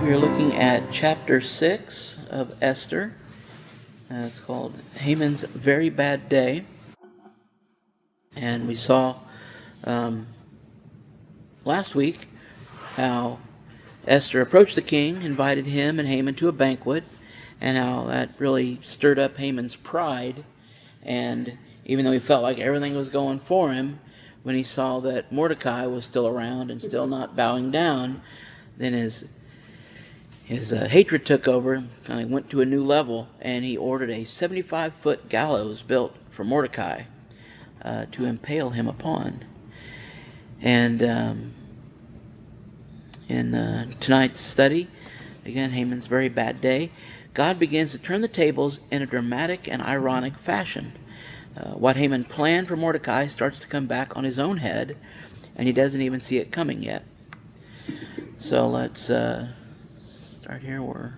We are looking at chapter 6 of Esther. It's called Haman's Very Bad Day. And we saw last week how Esther approached the king, invited him and Haman to a banquet, and how that really stirred up Haman's pride. And even though he felt like everything was going for him, when he saw that Mordecai was still around and still not bowing down, then his hatred took over, kind of went to a new level, and he ordered a 75-foot gallows built for Mordecai to impale him upon. And in tonight's study, again, Haman's very bad day, God begins to turn the tables in a dramatic and ironic fashion. What Haman planned for Mordecai starts to come back on his own head, and he doesn't even see it coming yet. So let's start here.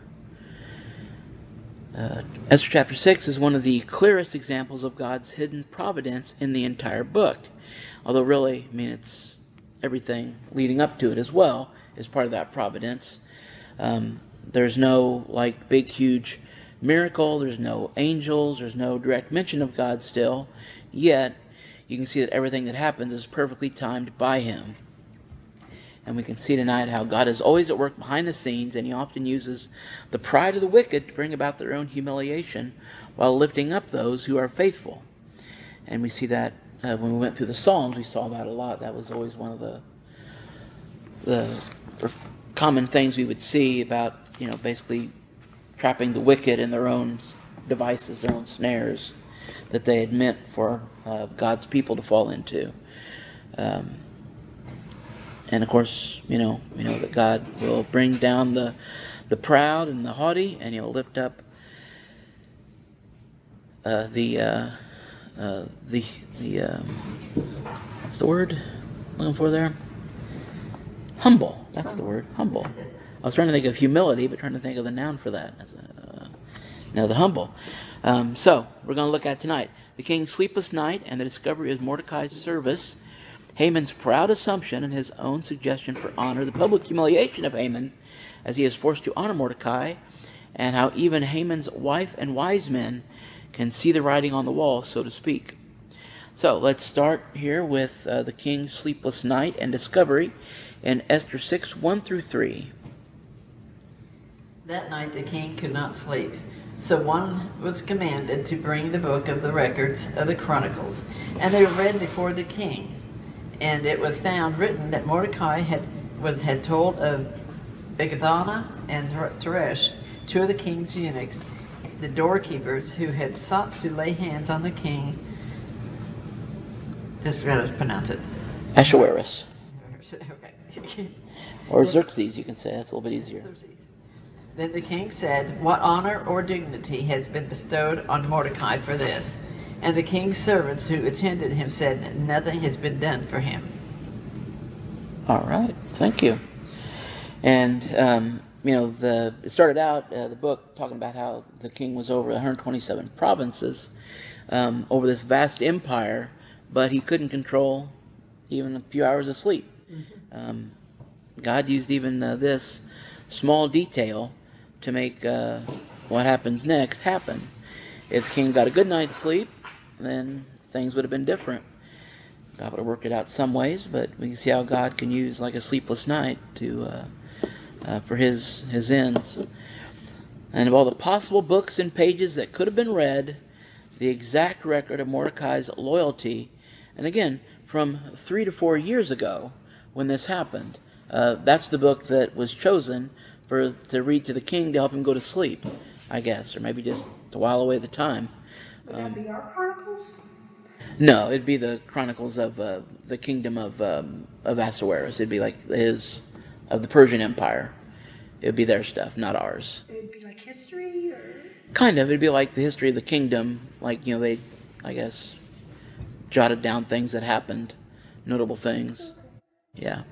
Esther chapter 6 is one of the clearest examples of God's hidden providence in the entire book. Although really, it's everything leading up to it as well is part of that providence. There's no big huge miracle, there's no angels, there's no direct mention of God still, yet you can see that everything that happens is perfectly timed by him. And we can see tonight how God is always at work behind the scenes, and he often uses the pride of the wicked to bring about their own humiliation while lifting up those who are faithful. And we see that when we went through the Psalms, we saw that a lot. That was always one of the common things we would see about, basically trapping the wicked in their own devices, their own snares that they had meant for God's people to fall into. And of course, we know that God will bring down the proud and the haughty, and he'll lift up what's the word I'm looking for there? Humble. That's the word. Humble. I was trying to think of humility, but trying to think of the noun for that. The humble. So we're going to look at tonight the king's sleepless night and the discovery of Mordecai's service, Haman's proud assumption and his own suggestion for honor, the public humiliation of Haman as he is forced to honor Mordecai, and how even Haman's wife and wise men can see the writing on the wall, so to speak. So let's start here with the king's sleepless night and discovery in Esther 6, 1 through 3. That night the king could not sleep. So one was commanded to bring the book of the records of the chronicles, and they were read before the king. And it was found written that Mordecai had told of Bigthana and Teresh, two of the king's eunuchs, the doorkeepers, who had sought to lay hands on the king. Just forgot how to pronounce it. Ahasuerus. Okay. Or Xerxes, you can say. That's a little bit easier. Then the king said, "What honor or dignity has been bestowed on Mordecai for this?" And the king's servants who attended him said, "Nothing has been done for him." All right, thank you. And it started out the book talking about how the king was over 127 provinces, over this vast empire, but he couldn't control even a few hours of sleep. Mm-hmm. God used even this small detail to make what happens next happen. If the king got a good night's sleep, then things would have been different. God would have worked it out some ways, but we can see how God can use a sleepless night for his ends. And of all the possible books and pages that could have been read, the exact record of Mordecai's loyalty, and again, from 3 to 4 years ago when this happened, that's the book that was chosen to read to the king to help him go to sleep, I guess, or maybe just to while away the time. Would that be our chronicles? No, it'd be the chronicles of the kingdom of Ahasuerus. It'd be like his of the Persian Empire. It'd be their stuff, not ours. It'd be like history, or kind of. It'd be like the history of the kingdom. They, I guess, jotted down things that happened, notable things. Yeah.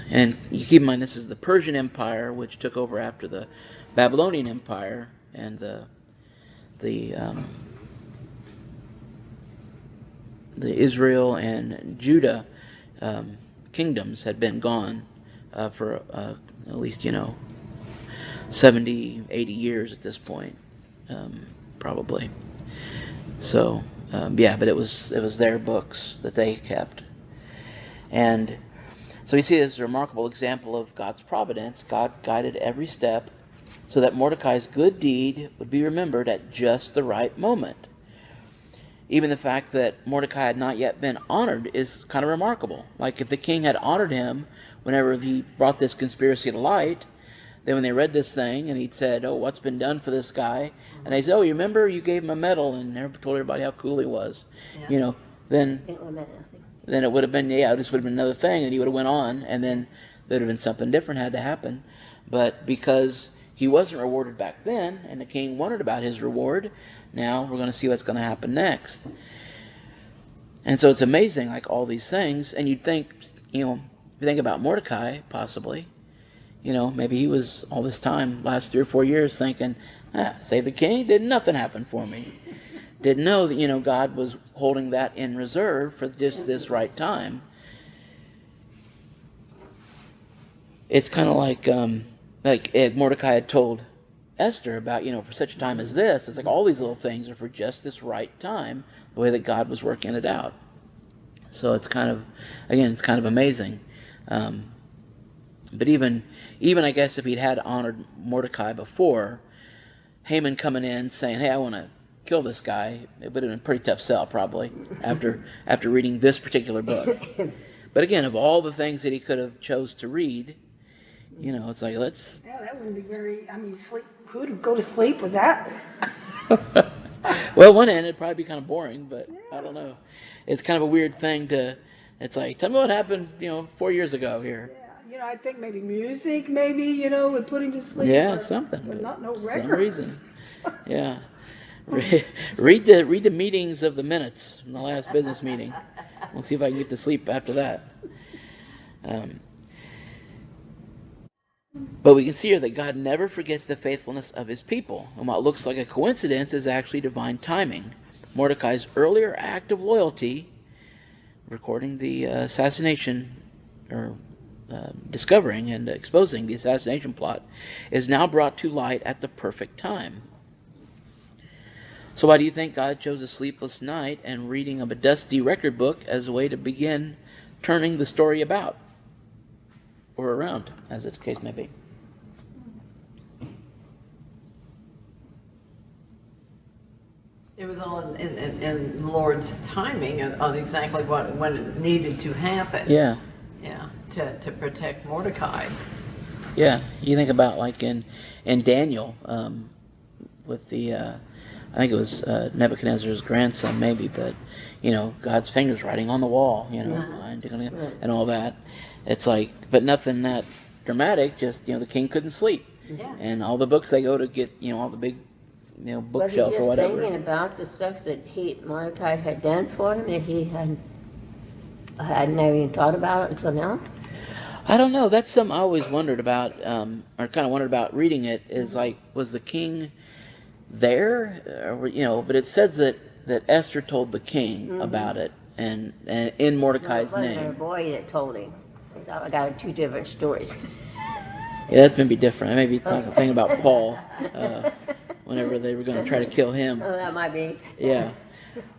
And you keep in mind this is the Persian Empire, which took over after the Babylonian Empire, and the Israel and Judah kingdoms had been gone for at least 70, 80 years at this point, probably. So but it was their books that they kept, and so we see this remarkable example of God's providence. God guided every step so that Mordecai's good deed would be remembered at just the right moment. Even the fact that Mordecai had not yet been honored is kind of remarkable. Like if the king had honored him whenever he brought this conspiracy to light, then when they read this thing and he'd said, "Oh, what's been done for this guy?" And they said, "Oh, you remember you gave him a medal and told everybody how cool he was," Yeah. then it would have been, this would have been another thing, and he would have went on, and then there would have been something different had to happen. But because he wasn't rewarded back then, and the king wondered about his reward, now we're going to see what's going to happen next. And so it's amazing, like all these things, and you'd think, if you think about Mordecai, possibly, maybe he was all this time, last 3 or 4 years, thinking, save the king, did nothing happen for me. Didn't know that, God was holding that in reserve for just this right time. It's kind of like Mordecai had told Esther about, for such a time as this. It's like all these little things are for just this right time, the way that God was working it out. So it's kind of amazing. But even I guess if he'd had honored Mordecai before, Haman coming in saying, "Hey, I want to kill this guy," it would have been a pretty tough sell probably after reading this particular book. But again, of all the things that he could have chose to read, it's like, let's... Yeah, that wouldn't be very, sleep. Who'd go to sleep with that? Well, one end, it'd probably be kind of boring, but I don't know. It's kind of a weird thing it's like, tell me what happened, 4 years ago here. Yeah, I think maybe music, would put him to sleep. Yeah, something. But not no for records. some reason. Yeah. Read the meetings of the minutes from the last business meeting. We'll see if I can get to sleep after that. But we can see here that God never forgets the faithfulness of his people. And what looks like a coincidence is actually divine timing. Mordecai's earlier act of loyalty, recording the assassination, or discovering and exposing the assassination plot, is now brought to light at the perfect time. So why do you think God chose a sleepless night and reading of a dusty record book as a way to begin turning the story about? Or around, as the case may be. It was all in the Lord's timing on exactly when it needed to happen. Yeah. Yeah, to protect Mordecai. Yeah, you think about like in Daniel, with the, I think it was Nebuchadnezzar's grandson maybe, but, God's finger's writing on the wall, and all that. It's like, but nothing that dramatic, just, the king couldn't sleep. Yeah. And all the books they go to get, all the big, bookshelf or whatever. Was he just thinking about the stuff that Mordecai had done for him that he had never even thought about it until now? I don't know. That's something I always wondered about, or kind of wondered about reading it, is like, was the king there? Or, but it says that Esther told the king about it, and in Mordecai's name. It wasn't name. her boy that told him. I got 2 different stories. Yeah, that may be different. I may be thinking about Paul, whenever they were going to try to kill him. Oh, that might be. Yeah.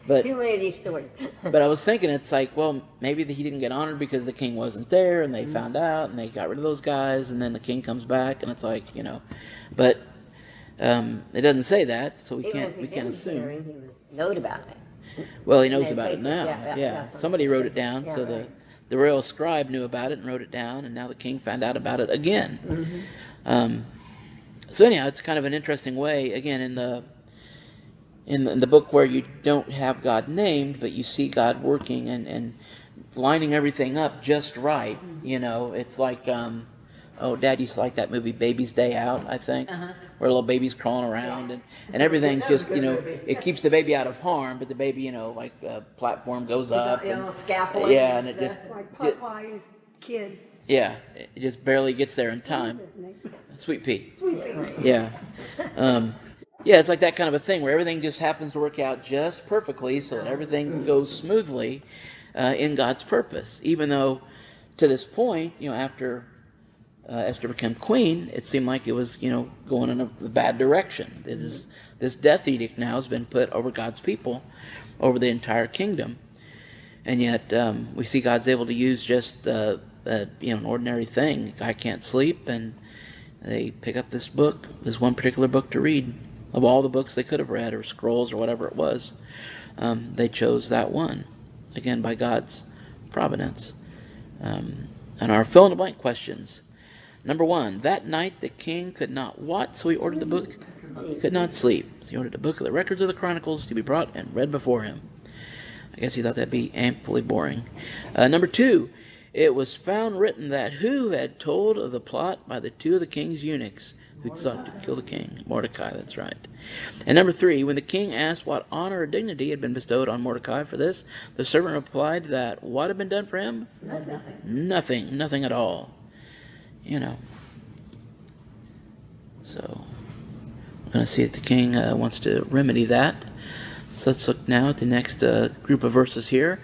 But too many of these stories. But I was thinking, it's like, well, maybe he didn't get honored because the king wasn't there, and they found out, and they got rid of those guys, and then the king comes back, and it's like, But it doesn't say that, so we can't assume. He was known about it. Well, he knows about it now. Yeah. Somebody wrote it down, so right. the royal scribe knew about it and wrote it down, and now the king found out about it again. So anyhow, it's kind of an interesting way, again, in the book where you don't have God named, but you see God working and lining everything up just right. It's like, Dad used to like that movie Baby's Day Out, I think, where little baby's crawling around and everything's just, it keeps the baby out of harm, but the baby, platform goes up. Scaffolding. Yeah, and it just... Like Popeye's kid. Yeah, it just barely gets there in time. Sweet Pea. Sweet Pea. Yeah. Yeah, it's like that kind of a thing where everything just happens to work out just perfectly so that everything goes smoothly in God's purpose. Even though to this point, after Esther became queen, it seemed like it was, going in a bad direction. This death edict now has been put over God's people, over the entire kingdom. And yet we see God's able to use just an ordinary thing. A guy can't sleep, and they pick up this book, this one particular book to read. Of all the books they could have read, or scrolls, or whatever it was, they chose that one, again by God's providence. And our fill-in-the-blank questions. Number 1, that night the king could not what? So he ordered the book? He could not sleep. So he ordered the book of the records of the chronicles to be brought and read before him. I guess he thought that'd be amply boring. Number 2, it was found written that who had told of the plot by the 2 of the king's eunuchs who sought to kill the king? Mordecai, that's right. And number 3, when the king asked what honor or dignity had been bestowed on Mordecai for this, the servant replied that what had been done for him? Nothing. Nothing at all. So we're going to see if the king wants to remedy that. So let's look now at the next group of verses here.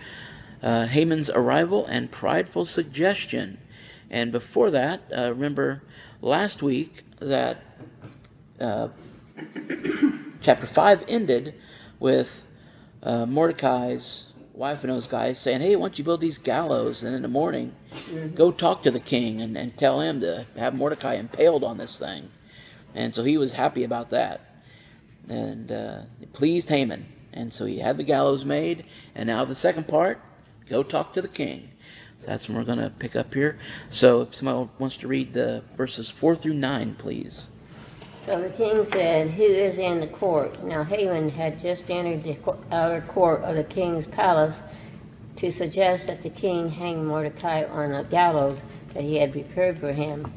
Haman's arrival and prideful suggestion. And before that, remember last week that chapter 5 ended with Mordecai's wife and those guys saying, hey, why don't you build these gallows, and in the morning go talk to the king and tell him to have Mordecai impaled on this thing. And so he was happy about that, and it pleased Haman, and so he had the gallows made. And now the second part, go talk to the king. So that's what we're going to pick up here. So if somebody wants to read the verses 4 through 9, please. So the king said, who is in the court? Now Haman had just entered the outer court of the king's palace to suggest that the king hang Mordecai on the gallows that he had prepared for him.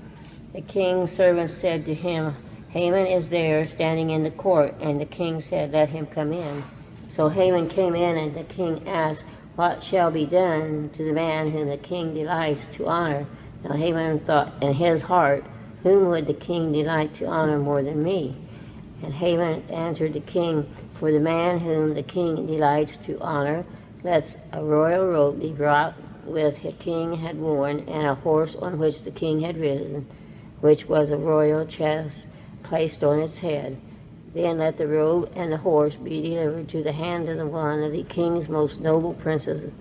The king's servants said to him, Haman is there standing in the court. And the king said, let him come in. So Haman came in, and the king asked, what shall be done to the man whom the king delights to honor? Now Haman thought in his heart, whom would the king delight to honor more than me? And Haman answered the king, for the man whom the king delights to honor, let a royal robe be brought which the king had worn, and a horse on which the king had ridden, which was a royal chest placed on its head. Then let the robe and the horse be delivered to the hand of the one of the king's most noble princes,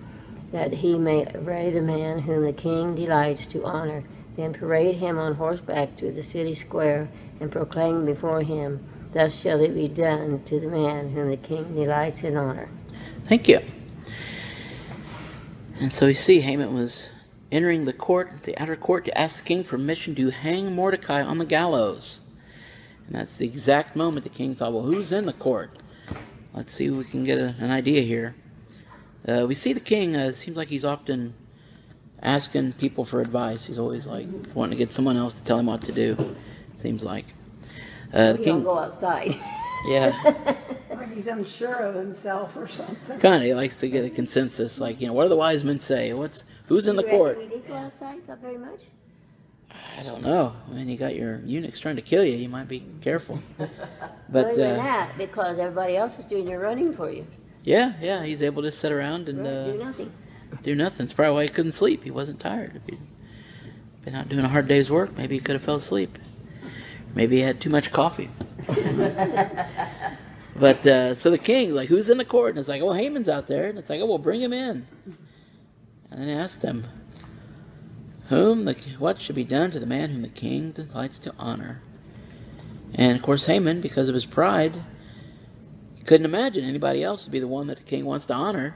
that he may array the man whom the king delights to honor. Then parade him on horseback to the city square, and proclaim before him, thus shall it be done to the man whom the king delights in honor. Thank you. And so we see Haman was entering the court, the outer court, to ask the king permission to hang Mordecai on the gallows. And that's the exact moment the king thought, well, who's in the court? Let's see if we can get an idea here. We see the king, seems like he's often asking people for advice. He's always like wanting to get someone else to tell him what to do, it seems like. The king Don't go outside. Yeah. Like he's unsure of himself or something. Kind of, he likes to get a consensus, like, what do the wise men say? Who's in the court? We did go outside, not very much. I don't know. I mean, you got your eunuchs trying to kill you. You might be careful. But Well, even that, because everybody else is doing your running for you. yeah, he's able to sit around and Do nothing. do nothing. It's probably why he couldn't sleep. He wasn't tired. If he'd been out doing a hard day's work, maybe he could have fell asleep. Maybe he had too much coffee. But so the king's like, who's in the court? And it's like, well, Haman's out there. And it's like, oh, well, bring him in. And then he asked them, what should be done to the man whom the king delights to honor? And of course Haman, because of his pride, he couldn't imagine anybody else to be the one that the king wants to honor.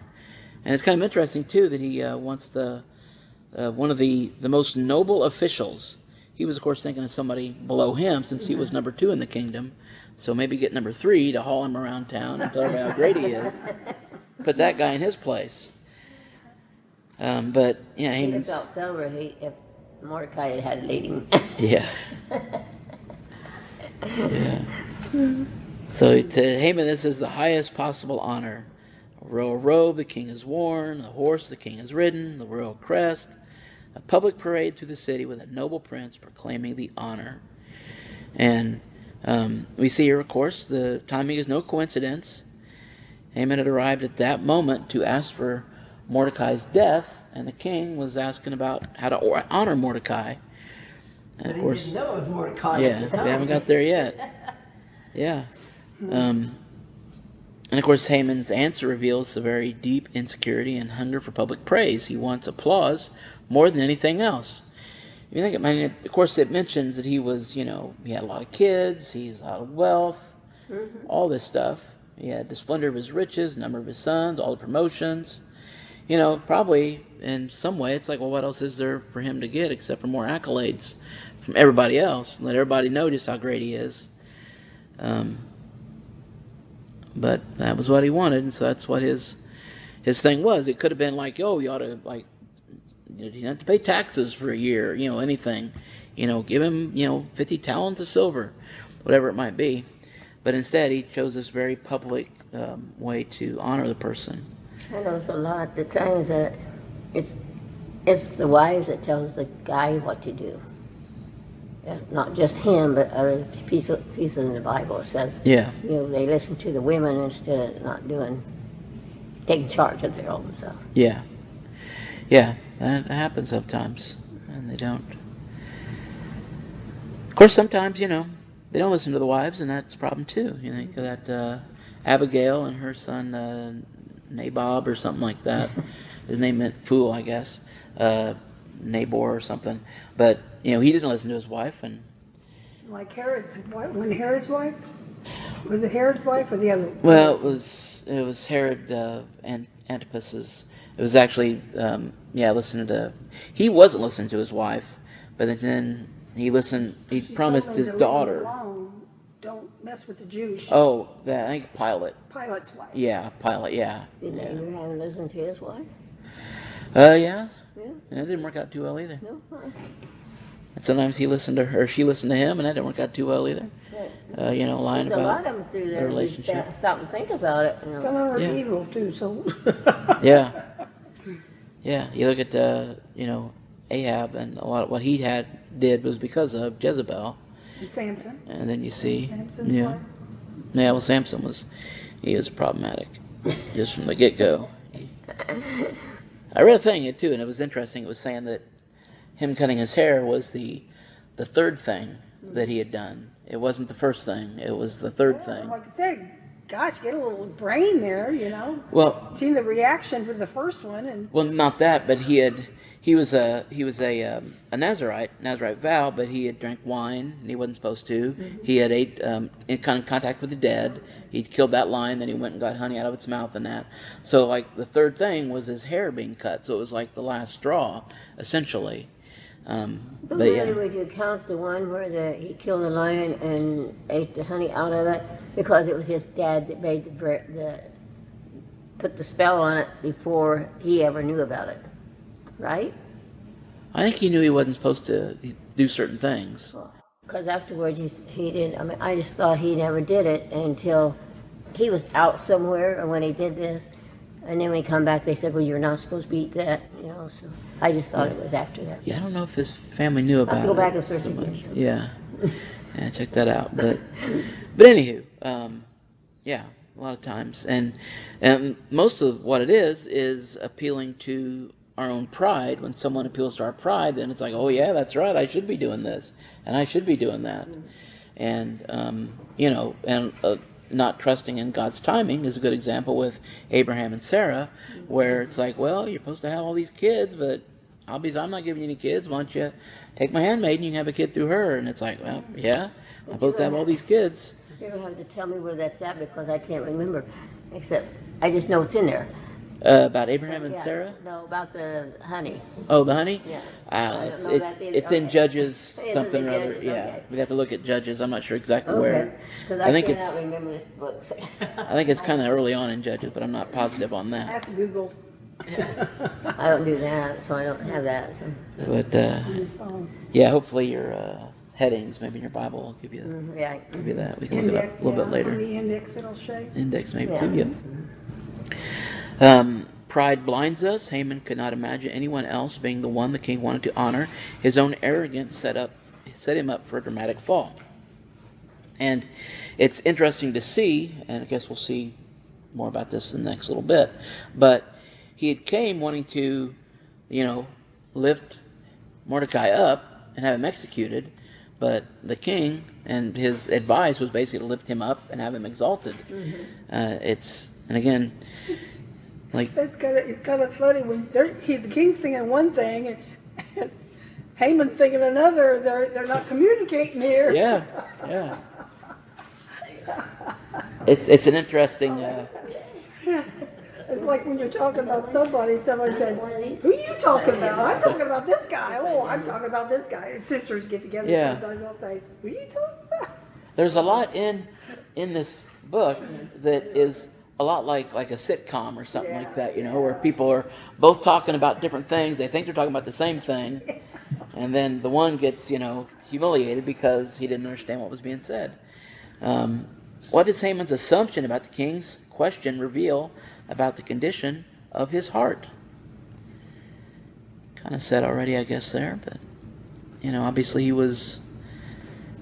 And it's kind of interesting too that he wants one of the most noble officials. He was of course thinking of somebody below him, since he was number 2 in the kingdom. So maybe get number 3 to haul him around town and tell everybody how great he is. Put that guy in his place. But yeah, He'd have Haman's. felt dumber if Mordecai had laid him. Yeah. Yeah. So to Haman, this is the highest possible honor. A royal robe the king has worn, a horse the king has ridden, the royal crest, a public parade through the city with a noble prince proclaiming the honor. And we see here, of course, the timing is no coincidence. Haman had arrived at that moment to ask for Mordecai's death, and the king was asking about how to honor Mordecai. And But of he course, didn't know it was Mordecai. yeah, we haven't got there yet. Yeah. And of course, Haman's answer reveals a very deep insecurity and hunger for public praise. He wants applause more than anything else. You think, I mean, of course, it mentions that he was, he had a lot of kids, he has a lot of wealth, all this stuff. He had the splendor of his riches, number of his sons, all the promotions. Probably in some way, it's like, well, what else is there for him to get except for more accolades from everybody else? Let everybody know just how great he is. But that was what he wanted, and so that's what his thing was. It could have been like, oh, you ought to, like, you didn't have to pay taxes for a year, anything. Give him, 50 talents of silver, whatever it might be. But instead, he chose this very public way to honor the person. I know it's a lot of times that it's the wives that tells the guy what to do. Not just him, but other pieces in the Bible. It says, Yeah. They listen to the women instead of not taking charge of their own stuff. Yeah. Yeah, that happens sometimes, and they don't. Of course, sometimes, they don't listen to the wives, and that's a problem too. You think of that Abigail and her son Nabob or something like that. His name meant fool, I guess. Nabor or something. But, he didn't listen to his wife. And Like Herod's wife. When Herod's wife? Was it Herod's wife or the other? Well, it was Herod Antipas's. It was actually, listening to. He wasn't listening to his wife, but then he listened. He promised his daughter. Don't mess with the Jews. Oh, I think Pilate's wife. Yeah, Pilate. Yeah. Did Abraham listen to his wife? Yeah. Yeah. And it didn't work out too well either. No. And sometimes he listened to her, she listened to him, and that didn't work out too well either. Right. Lying There's about a lot of them through there. relationship. Stop and think about it. Some of them are evil too. So. Yeah. Yeah. You look at Ahab, and a lot of what he did was because of Jezebel. And Samson. And then you see, Samson's wife. Yeah. Well, Samson was problematic just from the get-go. I read a thing too, and it was interesting. It was saying that him cutting his hair was the third thing that he had done. It wasn't the first thing. It was the third thing. Like I said, gosh, get a little brain there, Well, seen the reaction for the first one, and well, not that, but he was a Nazarite vow, but he had drank wine and he wasn't supposed to. He had ate in contact with the dead. He'd killed that lion, then he went and got honey out of its mouth and that. So like the third thing was his hair being cut. So it was like the last straw, essentially. But really, would you count the one where he killed the lion and ate the honey out of it? Because it was his dad that made put the spell on it before he ever knew about it, right? I think he knew he wasn't supposed to do certain things. Because afterwards he didn't. I mean, I just thought he never did it until he was out somewhere, or when he did this. And then when he come back, they said, well, you're not supposed to eat that, So I just thought it was after that. Yeah, I don't know if his family knew about it. I'll go back and search again. Yeah, check that out. But anywho, a lot of times, and most of what it is appealing to our own pride. When someone appeals to our pride, then it's like, oh yeah, that's right, I should be doing this, and I should be doing that, and not trusting in God's timing is a good example with Abraham and Sarah, where it's like, well, you're supposed to have all these kids, but I'm not giving you any kids. Why don't you take my handmaid and you can have a kid through her? And it's like, well, yeah, I'm supposed to have all these kids. You don't have to tell me where that's at because I can't remember, except I just know it's in there. About Abraham and Sarah? No, about the honey. Oh, the honey? Yeah. It's in Judges something or other. Judges, Yeah, okay. we'd have to look at Judges. I'm not sure exactly Okay. where. Because I think cannot remember this book. I think it's kind of early on in Judges, but I'm not positive on that. ask Google. I don't do that, so I don't have that. So. But hopefully your headings, maybe in your Bible, will give you that. We can look it up a little bit later. On the index it'll show. Index maybe too. Yep. Pride blinds us. Haman could not imagine anyone else being the one the king wanted to honor. His own arrogance set him up for a dramatic fall. And it's interesting to see, and I guess we'll see more about this in the next little bit, but he had came wanting to, lift Mordecai up and have him executed. But the king and his advice was basically to lift him up and have him exalted. And again, like it's kind of funny when the king's thinking one thing and Haman's thinking another. They're not communicating here. yeah, yeah. It's an interesting. It's like when you're talking about somebody said, "Who are you talking about?" I'm talking about this guy. Oh, I'm talking about this guy. And sisters get together sometimes. They'll say, "Who are you talking about?" There's a lot in this book that is a lot like a sitcom or something like that, where people are both talking about different things. They think they're talking about the same thing, and then the one gets, humiliated because he didn't understand what was being said. What does Haman's assumption about the king's question reveal about the condition of his heart? Kind of said already, I guess, there, but, obviously he was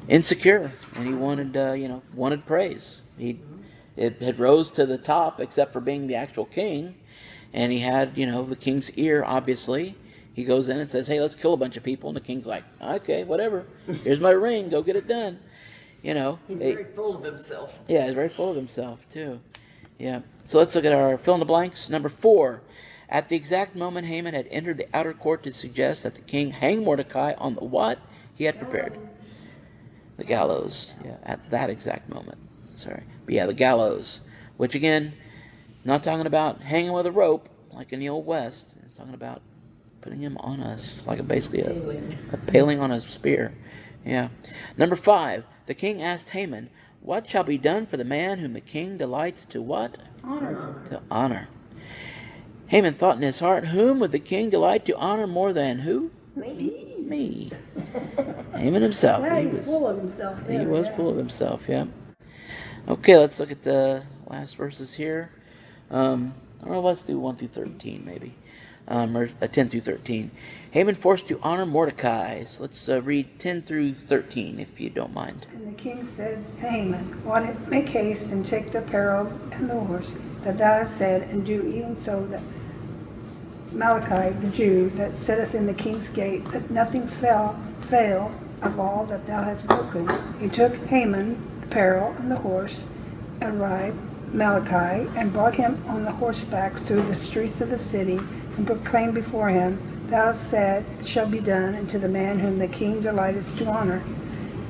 insecure, and he wanted praise. It had rose to the top, except for being the actual king, and he had, the king's ear, obviously. He goes in and says, "Hey, let's kill a bunch of people," and the king's like, "Okay, whatever. Here's my ring. Go get it done." He's very full of himself. Yeah, he's very full of himself, too. Yeah. So let's look at our fill in the blanks. Number 4. At the exact moment Haman had entered the outer court to suggest that the king hang Mordecai on the what he had prepared? The gallows. Yeah, at that exact moment. Sorry. But yeah, the gallows. Which again, not talking about hanging with a rope like in the Old West. It's talking about putting him on basically a paling on a spear. Yeah. Number 5. The king asked Haman, "What shall be done for the man whom the king delights to what?" Honor. To honor. Haman thought in his heart, "Whom would the king delight to honor more than who?" Me. Haman himself. Yeah, he was full of himself. He was full of himself, yeah. Okay, let's look at the last verses here. Let's do 1 through 13, maybe. Or 10 through 13. Haman forced to honor Mordecai. So let's read 10 through 13, if you don't mind. And the king said to Haman, "Make haste and take the apparel and the horse that thou hast said, and do even so that Mordecai the Jew that sitteth in the king's gate, that nothing fail of all that thou hast spoken." He took Haman the apparel and the horse, and arrived Mordecai, and brought him on the horseback through the streets of the city, and proclaimed before him, "Thou said it shall be done unto the man whom the king delighteth to honor."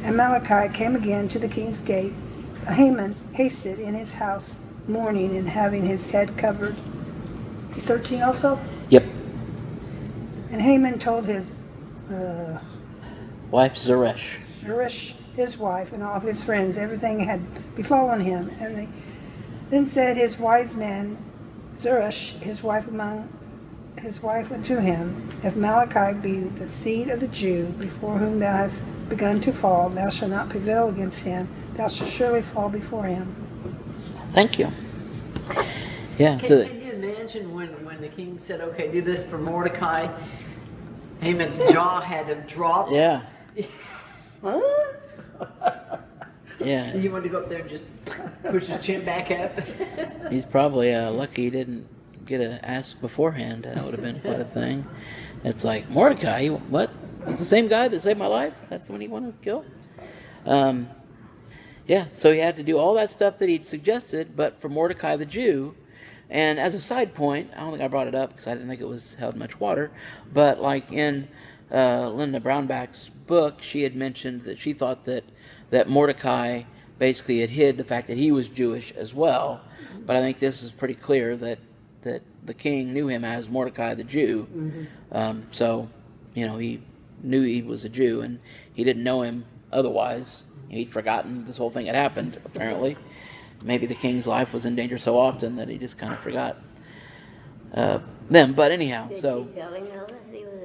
And Mordecai came again to the king's gate. Haman hasted in his house, mourning and having his head covered. 13 also? Yep. And Haman told his Wife Zeresh. His wife, and all of his friends, everything had befallen him. And they then said his wise man, Zeresh, his wife unto him, "If Mordecai be the seed of the Jew, before whom thou hast begun to fall, thou shalt not prevail against him. Thou shalt surely fall before him." Thank you. Yeah. Can you imagine when the king said, "Okay, do this for Mordecai"? Haman's jaw had to drop. Yeah. What? Yeah. You wanted to go up there and just push his chin back up. He's probably lucky he didn't get to ask beforehand. That would have been quite a thing. It's like, "Mordecai, what? It's the same guy that saved my life? That's when he wanted to kill?" Yeah, so he had to do all that stuff that he'd suggested, but for Mordecai the Jew. And as a side point, I don't think I brought it up because I didn't think it was held much water, but like in Linda Brownback's book, she had mentioned that she thought that Mordecai basically had hid the fact that he was Jewish as well. But I think this is pretty clear that the king knew him as Mordecai the Jew. So, he knew he was a Jew, and he didn't know him otherwise. He'd forgotten this whole thing had happened, apparently. Maybe the king's life was in danger so often that he just kind of forgot them. But anyhow, Did so... she tell him, though,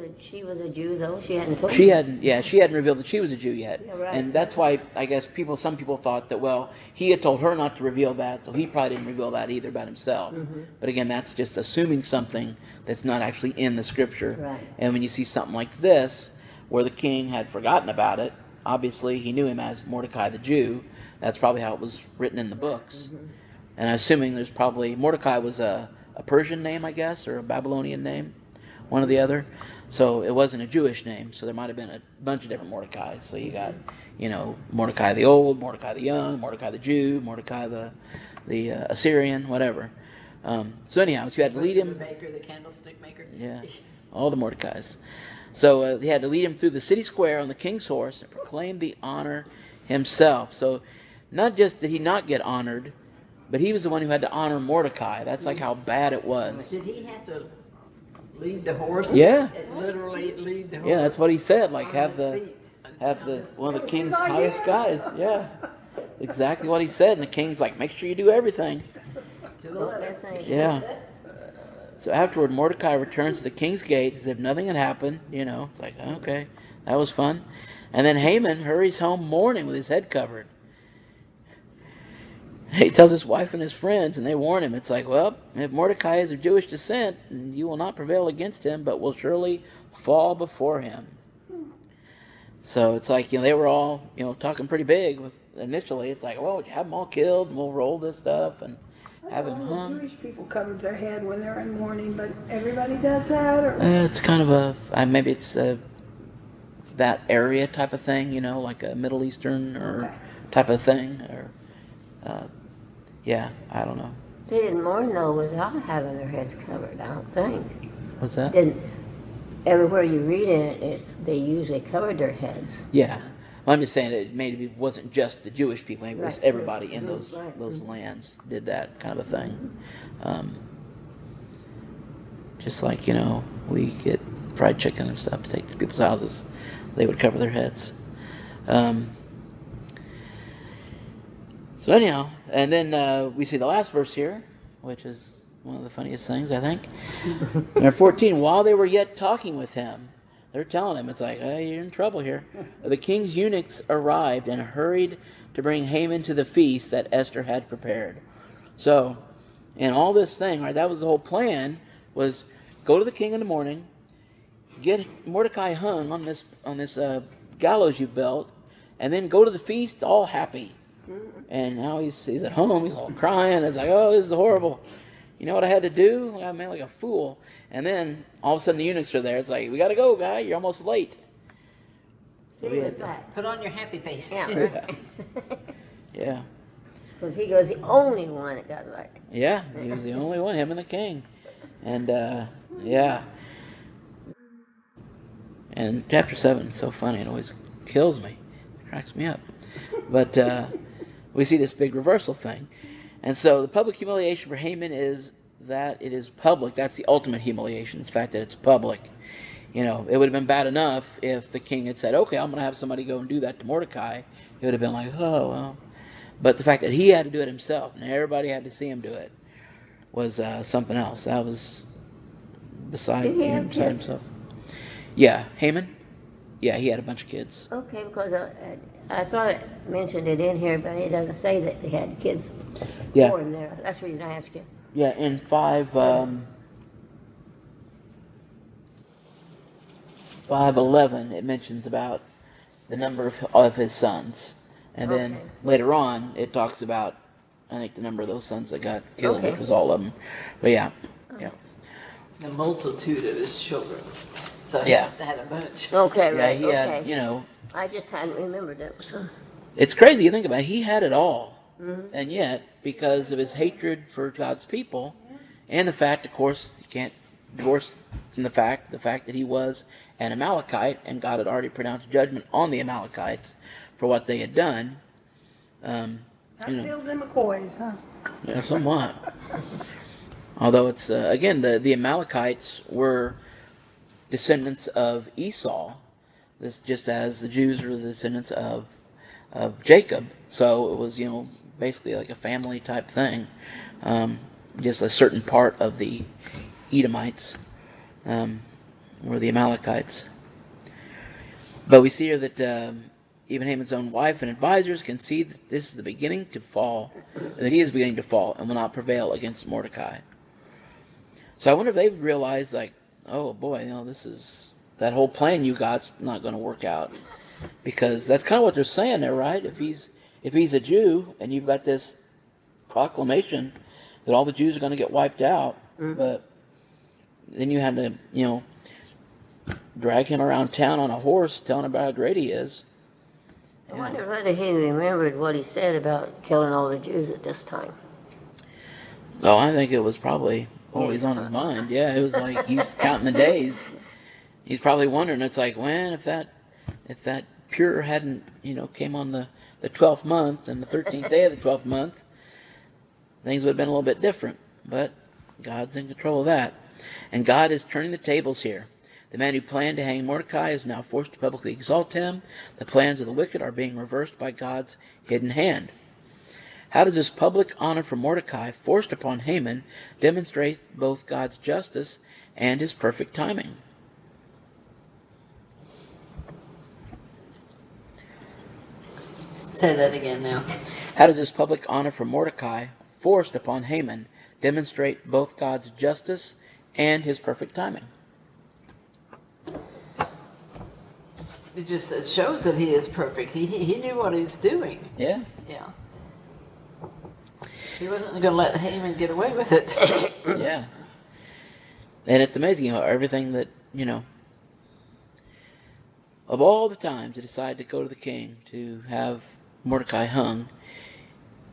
that she was a Jew, though? She hadn't told She him? hadn't revealed that she was a Jew yet. Yeah, right. And that's why, I guess, some people thought that, well, he had told her not to reveal that, so he probably didn't reveal that either about himself. But again, that's just assuming something that's not actually in the scripture. Right. And when you see something like this, where the king had forgotten about it, obviously he knew him as Mordecai the Jew. That's probably how it was written in the books. And I'm assuming there's probably... Mordecai was a Persian name, I guess, or a Babylonian name, one or the other. So it wasn't a Jewish name. So there might have been a bunch of different Mordecais. So you got, Mordecai the Old, Mordecai the Young, Mordecai the Jew, Mordecai the Assyrian, whatever. So anyhow, so you had to lead him. The baker, the candlestick maker. Yeah, all the Mordecais. So he had to lead him through the city square on the king's horse and proclaim the honor himself. So not just did he not get honored, but he was the one who had to honor Mordecai. That's like how bad it was. Did he have to lead the horse? Yeah. Literally lead the horse. Yeah, that's what he said. Like have feet. one of the king's highest guys. Yeah, exactly what he said. And the king's like, make sure you do everything. To the left. Yeah. So afterward, Mordecai returns to the king's gate as if nothing had happened. It's like, okay, that was fun. And then Haman hurries home mourning with his head covered. He tells his wife and his friends, and they warn him. It's like, well, if Mordecai is of Jewish descent, you will not prevail against him, but will surely fall before him. So it's like, they were all, talking pretty big initially. It's like, well, have them all killed, and we'll roll this stuff, and have him hung. Jewish people covered their head when they're in mourning, but everybody does that? Or? It's kind of maybe it's that area type of thing, like a Middle Eastern or type of thing, or I don't know. They didn't mourn though without having their heads covered, I don't think. What's that? Everywhere you read it, they usually covered their heads. Yeah. Well, I'm just saying it maybe wasn't just the Jewish people. Maybe it was Right. everybody in those Right. lands did that kind of a thing. Just like, we get fried chicken and stuff to take to people's houses. They would cover their heads. So anyhow, and then we see the last verse here, which is one of the funniest things, I think. Number 14, while they were yet talking with him, they're telling him, it's like, hey, you're in trouble here. The king's eunuchs arrived and hurried to bring Haman to the feast that Esther had prepared. So, in all this thing, right, that was the whole plan, was go to the king in the morning, get Mordecai hung on this gallows you built, and then go to the feast all happy. And now he's at home, he's all crying. It's like, oh, this is horrible. You know what I had to do? I made like a fool. And then all of a sudden the eunuchs are there. It's like, we got to go, guy. You're almost late. So He was back. Put on your happy face. Yeah, right. Yeah. Because he was the only one that got right. Yeah, he was the only one, him and the king. And, yeah. And chapter 7 is so funny. It always kills me. It cracks me up. But we see this big reversal thing. And so the public humiliation for Haman is that it is public. That's the ultimate humiliation, is the fact that it's public. It would have been bad enough if the king had said, okay, I'm going to have somebody go and do that to Mordecai. It would have been like, oh, well. But the fact that he had to do it himself and everybody had to see him do it was something else. That was beside himself. Yeah, Haman? Yeah, he had a bunch of kids. Okay, because I thought it mentioned it in here, but it doesn't say that they had kids for him there. That's the reason I asked you. Yeah, in 5:11, it mentions about the number of his sons. And then later on, it talks about, I think, the number of those sons that got killed, which was all of them. But yeah. The multitude of his children. So he must have had a bunch. Okay, Yeah, right. he had, I just hadn't remembered it. it's crazy. You think about it. He had it all. Mm-hmm. And yet, because of his hatred for God's people, and the fact, of course, you can't divorce from the fact that he was an Amalekite, and God had already pronounced judgment on the Amalekites for what they had done. That fills in McCoys, huh? Yeah, somewhat. Although it's, again, the Amalekites were descendants of Esau, this just as the Jews were the descendants of Jacob. So it was, basically like a family type thing. Just a certain part of the Edomites were the Amalekites. But we see here that even Haman's own wife and advisors can see that this is the beginning to fall, that he is beginning to fall and will not prevail against Mordecai. So I wonder if they've realized, like, oh boy, that whole plan you got's not going to work out. Because that's kind of what they're saying there, right? If he's a Jew and you've got this proclamation that all the Jews are going to get wiped out, but then you had to, drag him around town on a horse, telling him about how great he is. I wonder whether he remembered what he said about killing all the Jews at this time. Oh, I think it was probably always on his mind. Yeah, it was like he's counting the days. He's probably wondering. It's like, when if that pure hadn't came on the 12th month and the 13th day of the 12th month, things would have been a little bit different. But God's in control of that, and God is turning the tables here. The man who planned to hang Mordecai is now forced to publicly exalt him. The plans of the wicked are being reversed by God's hidden hand. How does this public honor for Mordecai, forced upon Haman, demonstrate both God's justice and his perfect timing? Say that again now. How does this public honor for Mordecai, forced upon Haman, demonstrate both God's justice and his perfect timing? It just shows that he is perfect. He knew what he was doing. Yeah. Yeah. He wasn't going to let Haman get away with it. Yeah. And it's amazing how everything that, of all the times to decide to go to the king to have Mordecai hung,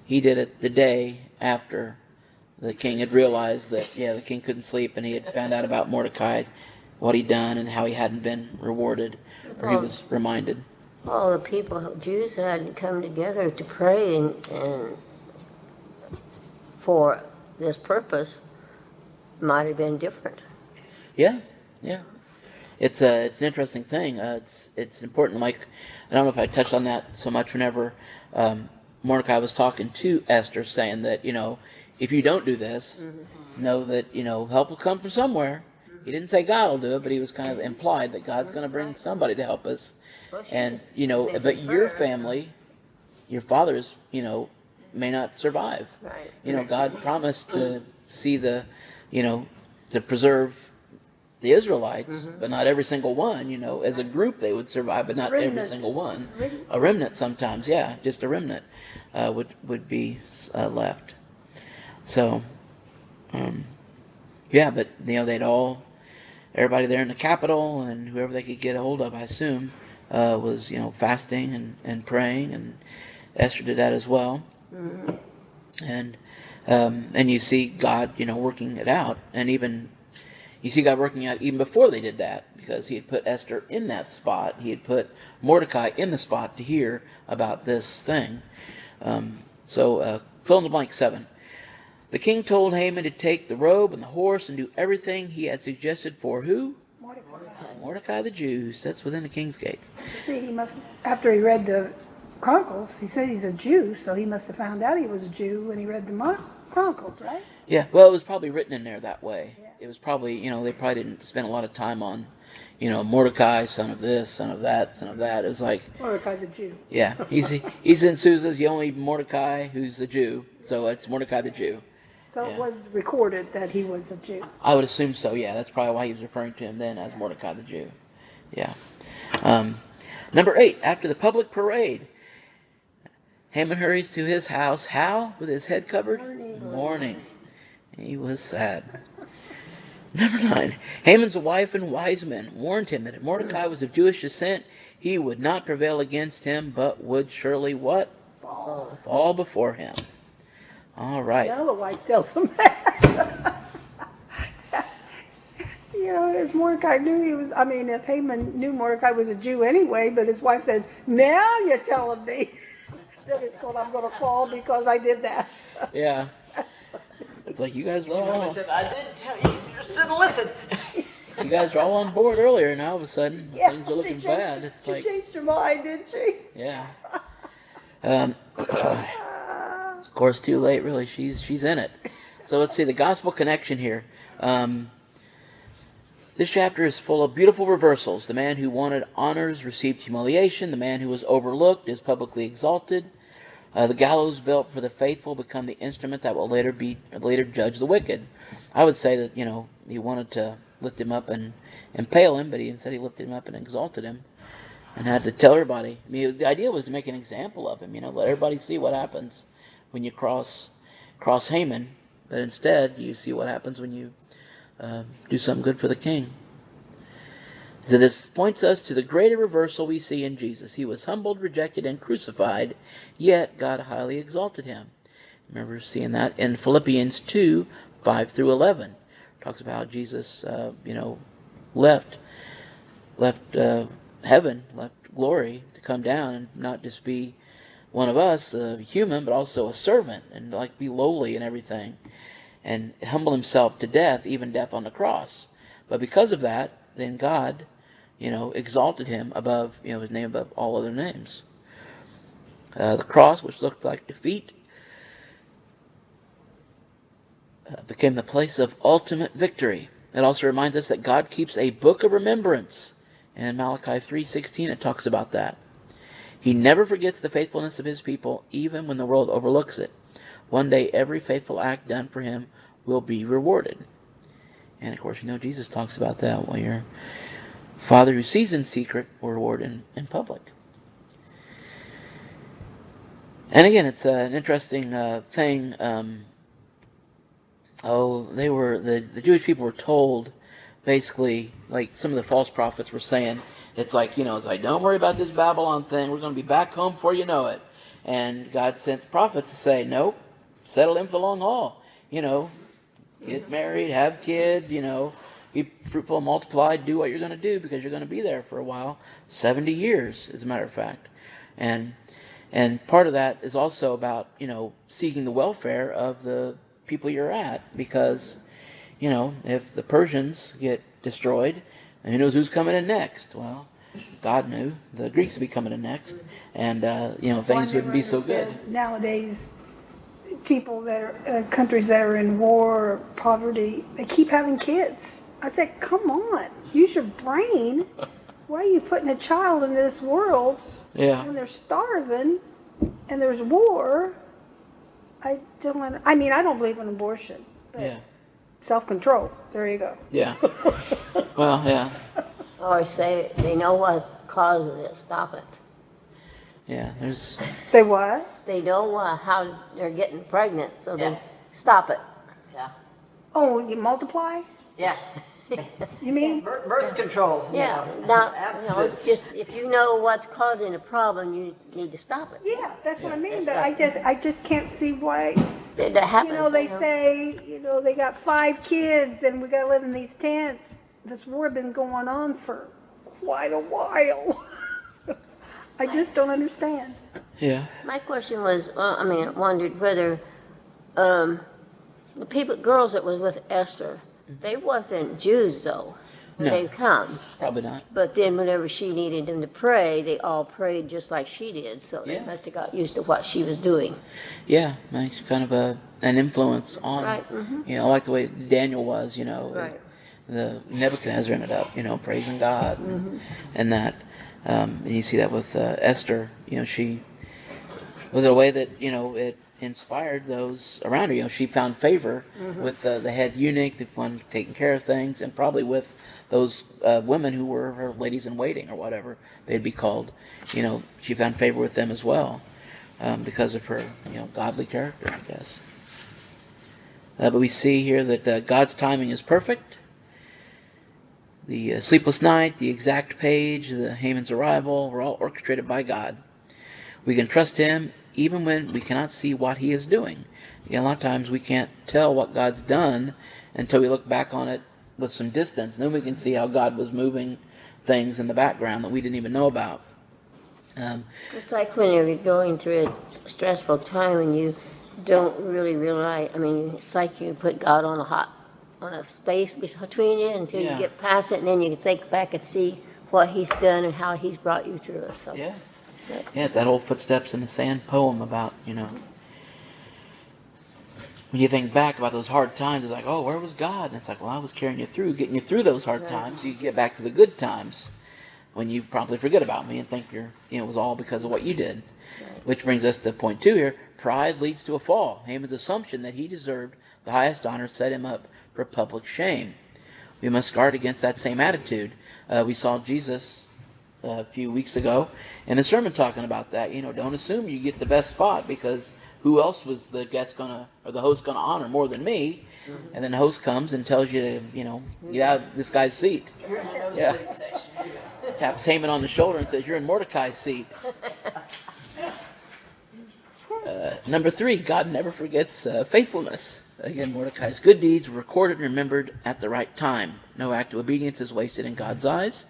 he did it the day after the king had realized that, the king couldn't sleep, and he had found out about Mordecai, what he'd done, and how he hadn't been rewarded, or he was reminded. All the people, Jews, had come together to pray and for this purpose might have been different. Yeah. It's an interesting thing. It's important. Like, I don't know if I touched on that so much whenever Mordecai was talking to Esther, saying that if you don't do this, know that help will come from somewhere. He didn't say God will do it, but he was kind of implied that God's going to bring somebody to help us. And but your family, your fathers, may not survive. Right. God promised to see to preserve the Israelites, but not every single one. As a group they would survive, but not every single one. A remnant sometimes, just a remnant would be left. So, but they'd all, everybody there in the capital and whoever they could get a hold of, I assume, was fasting and praying, and Esther did that as well. And you see God working it out, and even you see God working out even before they did that, because he had put Esther in that spot. He had put Mordecai in the spot to hear about this thing. So fill in the blank 7. The king told Haman to take the robe and the horse and do everything he had suggested for who? Mordecai the Jew, who sits within the king's gates. See, he must, after he read the Chronicles, he said he's a Jew, so he must have found out he was a Jew when he read the Chronicles, right? Yeah, well, it was probably written in there that way. Yeah. It was probably, they probably didn't spend a lot of time on, Mordecai, son of this, son of that, son of that. It was like... Mordecai's a Jew. Yeah, he's in Susa's the only Mordecai who's a Jew, so it's Mordecai the Jew. So it was recorded that he was a Jew. I would assume so, yeah. That's probably why he was referring to him then as Mordecai the Jew. Yeah. Number 8, after the public parade, Haman hurries to his house. How? With his head covered? Mourning. He was sad. Number 9, Haman's wife and wise men warned him that if Mordecai was of Jewish descent, he would not prevail against him, but would surely what? Fall before him. All right. Now the wife tells him that. If Mordecai knew if Haman knew Mordecai was a Jew anyway, but his wife said, now you're telling me that I'm going to fall because I did that. Yeah. It's like you guys were all... said, I didn't tell you, you just didn't listen. You guys were all on board earlier, and now all of a sudden things are looking bad. It's she like... changed her mind, didn't she? Yeah. Of course, too late, really. She's in it. So let's see, the gospel connection here. This chapter is full of beautiful reversals. The man who wanted honors received humiliation. The man who was overlooked is publicly exalted. The gallows built for the faithful become the instrument that will later judge the wicked. I would say that, he wanted to lift him up and impale him, but instead he lifted him up and exalted him and had to tell everybody. I mean, the idea was to make an example of him, let everybody see what happens when you cross Haman, but instead you see what happens when you do something good for the king. So this points us to the greater reversal we see in Jesus. He was humbled, rejected, and crucified, yet God highly exalted him. Remember seeing that in Philippians 2, 5 through 11. It talks about how Jesus, left heaven, left glory to come down and not just be one of us, a human, but also a servant, and be lowly and everything, and humble himself to death, even death on the cross. But because of that, then God, exalted him above, his name above all other names. The cross, which looked like defeat, became the place of ultimate victory. It also reminds us that God keeps a book of remembrance. In Malachi 3:16, it talks about that. He never forgets the faithfulness of his people, even when the world overlooks it. One day, every faithful act done for him will be rewarded. And of course, Jesus talks about that. Well, your Father who sees in secret will reward in public. And again, it's an interesting thing. The Jewish people were told, basically, like some of the false prophets were saying, it's like, don't worry about this Babylon thing. We're going to be back home before you know it. And God sent the prophets to say, nope, settle in for the long haul. Get married, have kids, be fruitful and multiply, do what you're going to do, because you're going to be there for a while. 70 years, as a matter of fact. And part of that is also about, seeking the welfare of the people you're at, because, if the Persians get destroyed, who knows who's coming in next? Well, God knew the Greeks would be coming in next, and things wouldn't be so good. Nowadays, people that are countries that are in war or poverty, they keep having kids. I think, come on, use your brain. Why are you putting a child into this world when they're starving and there's war? I don't believe in abortion. But self-control. There you go. Yeah. Well, yeah. Or say they know what's causing it, stop it. Yeah, there's... They what? They know how they're getting pregnant, so they stop it. Yeah. Oh, you multiply? Yeah. You mean? Birth controls. Yeah. It's just, if you know what's causing the problem, you need to stop it. Yeah, that's what I mean. But I just can't see why. That happens. They say, they got 5 kids and we got to live in these tents. This war been going on for quite a while. I just don't understand. Yeah. My question was, I wondered whether the girls that was with Esther, they wasn't Jews though. No. They come. Probably not. But then whenever she needed them to pray, they all prayed just like she did. So they must have got used to what she was doing. Yeah, makes kind of an influence on. Right. Mm-hmm. I like the way Daniel was. Right. The Nebuchadnezzar ended up, praising God, and that. And you see that with Esther. She was a way that it inspired those around her. She found favor with the head eunuch, the one taking care of things, and probably with those women who were her ladies in waiting or whatever they'd be called. She found favor with them as well because of her godly character, I guess. But we see here that God's timing is perfect. The sleepless night, the exact page, the Haman's arrival were all orchestrated by God. We can trust him even when we cannot see what he is doing. A lot of times we can't tell what God's done until we look back on it with some distance. And then we can see how God was moving things in the background that we didn't even know about. It's like when you're going through a stressful time and you don't really realize, it's like you put God on a space between you until you get past it, and then you can think back and see what he's done and how he's brought you through it. So it's that old Footsteps in the Sand poem about, when you think back about those hard times, it's like, oh, where was God? And it's like, well, I was carrying you through, getting you through those hard times. You get back to the good times when you probably forget about me and think it was all because of what you did. Right. Which brings us to point 2 here. Pride leads to a fall. Haman's assumption that he deserved the highest honor set him up for public shame. We must guard against that same attitude. We saw Jesus a few weeks ago in a sermon talking about that. Don't assume you get the best spot, because who else was the host gonna honor more than me? And then the host comes and tells you to, get out of this guy's seat. That was Yeah. a good section. Taps Haman on the shoulder and says, "You're in Mordecai's seat." Number 3, God never forgets faithfulness. Again, Mordecai's good deeds were recorded and remembered at the right time. No act of obedience is wasted in God's eyes.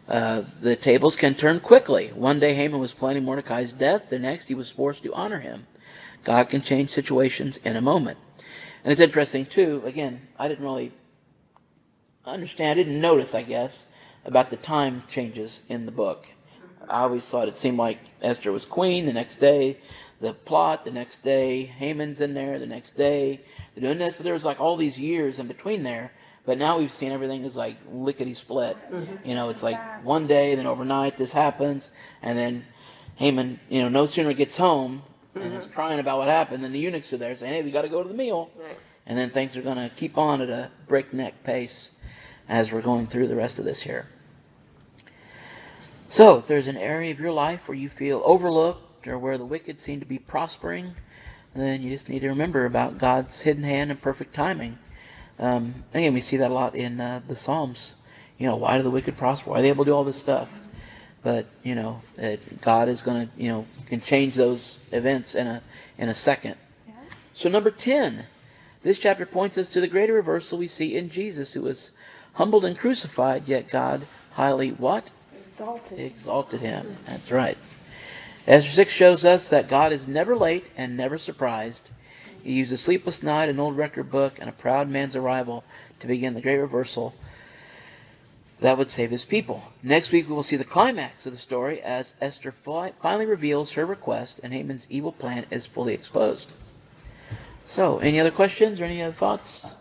The tables can turn quickly. One day Haman was planning Mordecai's death. The next he was forced to honor him. God can change situations in a moment. And it's interesting, too. Again, I didn't really understand, I didn't notice, I guess, about the time changes in the book. I always thought it seemed like Esther was queen, the next day the plot, the next day Haman's in there, the next day they're doing this, but there was like all these years in between there. But now we've seen everything is like lickety split. You know, it's like one day, then overnight this happens, and then Haman, no sooner gets home and is crying about what happened, then the eunuchs are there saying, "Hey, we got to go to the meal." Right. And then things are going to keep on at a breakneck pace as we're going through the rest of this here. So, if there's an area of your life where you feel overlooked or where the wicked seem to be prospering, then you just need to remember about God's hidden hand and perfect timing. Again, we see that a lot in the Psalms. Why do the wicked prosper? Why are they able to do all this stuff? But, God is going to, can change those events in a second. Yeah. So number 10, this chapter points us to the greater reversal we see in Jesus, who was humbled and crucified, yet God highly what? Exalted him. That's right. Esther 6 shows us that God is never late and never surprised. He used a sleepless night, an old record book, and a proud man's arrival to begin the great reversal that would save his people. Next week we will see the climax of the story as Esther finally reveals her request and Haman's evil plan is fully exposed. So, any other questions or any other thoughts?